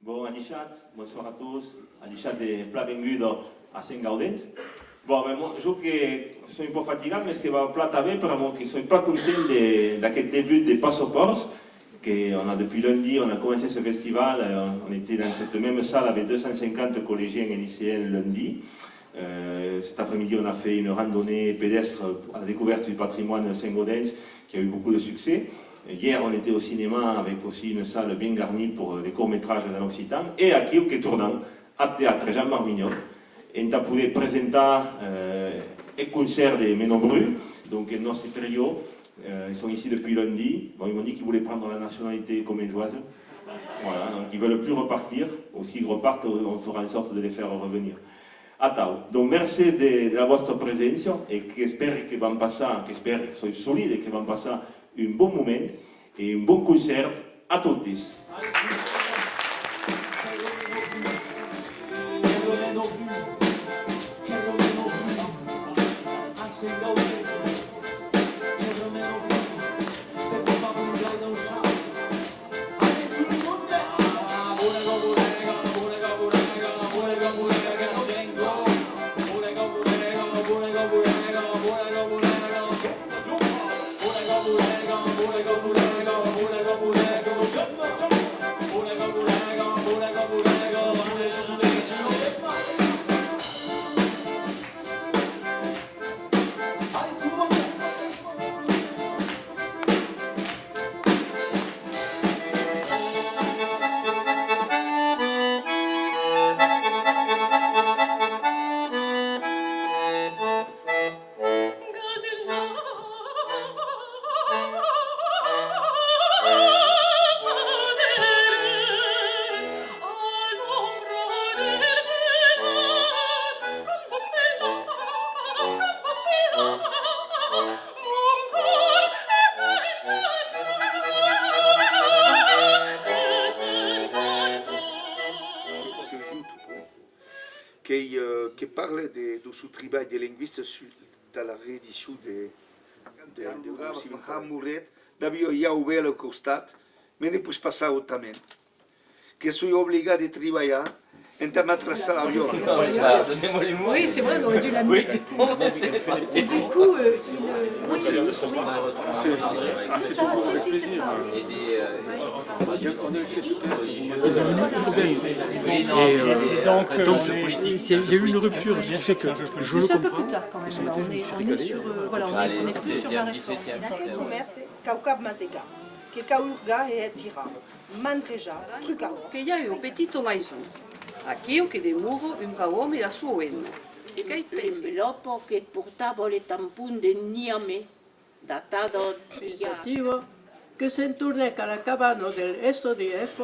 Bon, Adichat, bonsoir à tous. Adichat est bienvenido a Sant Gaudens. Bon, moi, je suis un peu fatigué, mais ce qui va plat avec, parce que je suis pas content d'aquest début de Passaports, qu'on a depuis lundi, on a commencé ce festival, on était dans cette même salle avec 250 collégiens et lycéens lundi. Cet après-midi, on a fait une randonnée pédestre à la découverte du patrimoine Saint-Gaudens qui a eu beaucoup de succès. Hier, on était au cinéma avec aussi une salle bien garnie pour des courts-métrages en occitan. Et aquí, que tournant, al Teatre Jean Marmignon, on a pu présenter un concert de Ménombrus, donc notre trio. Ils sont ici depuis lundi. Bon, ils m'ont dit qu'ils voulaient prendre la nationalité comédioise. Voilà, donc ils ne veulent plus repartir. Ou s'ils repartent, on fera en sorte de les faire revenir. Donc merci de votre présence et j'espère que van passar, j'espère que soy solide, que van passar un bon moment et un bon concert a tous. Qui parle de ce travail de linguiste dans la réédition de Mouret, d'abord il y a ouvert le constat, mais ne peut pas passer autrement. Que je suis obligé de travailler en termes de salario. Oui, c'est vrai, on aurait dû l'amener. Et du coup, oui, c'est ça, si, c'est ça. Donc, il y a eu une rupture, ce qui fait que je le C'est un peu comprends. plus tard quand même. Là, on est sur, voilà, on est plus sur la réforme. Que hi ha un petito maison. Aquí o que de muro un bravo me la suena. L'enveloppe che portava le tampon de Niamey, datato di Attivo che si intorna alla cabana del SDF.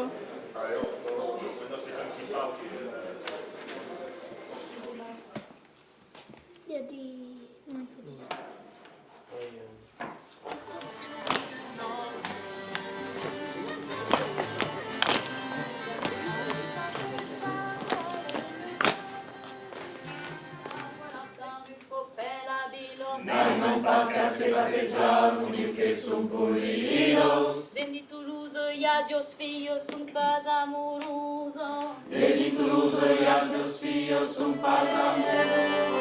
Il y a des... Non, il faut dire. Non pas casser passeggiare, un io che son polinos. Dentro Toulouse hi ha dos fillos, son pas amorosos. Dentro Toulouse hi ha dos fillos, son pas amorosos.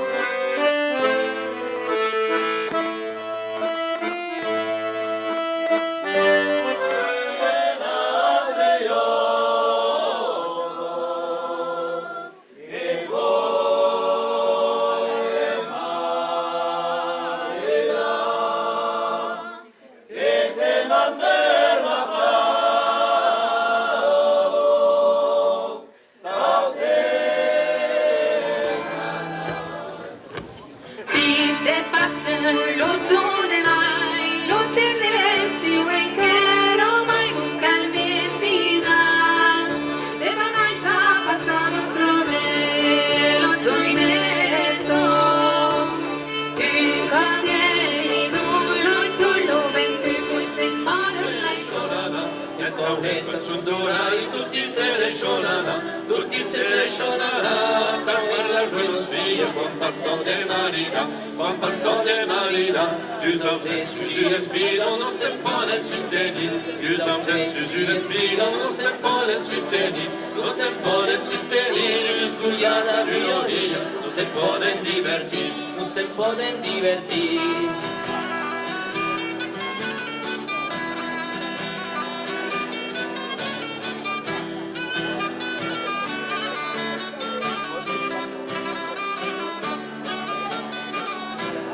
Tutti se le scionano, per la gioia Juan passò de marina, Juan passò de marina. Nous sommes sur l'esprit, non se poden sostenir. Nous sommes sur l'esprit, non se poden sostenir. Non se poden sostenir, scugliata di origine, non se poden divertir. Non se poden divertir.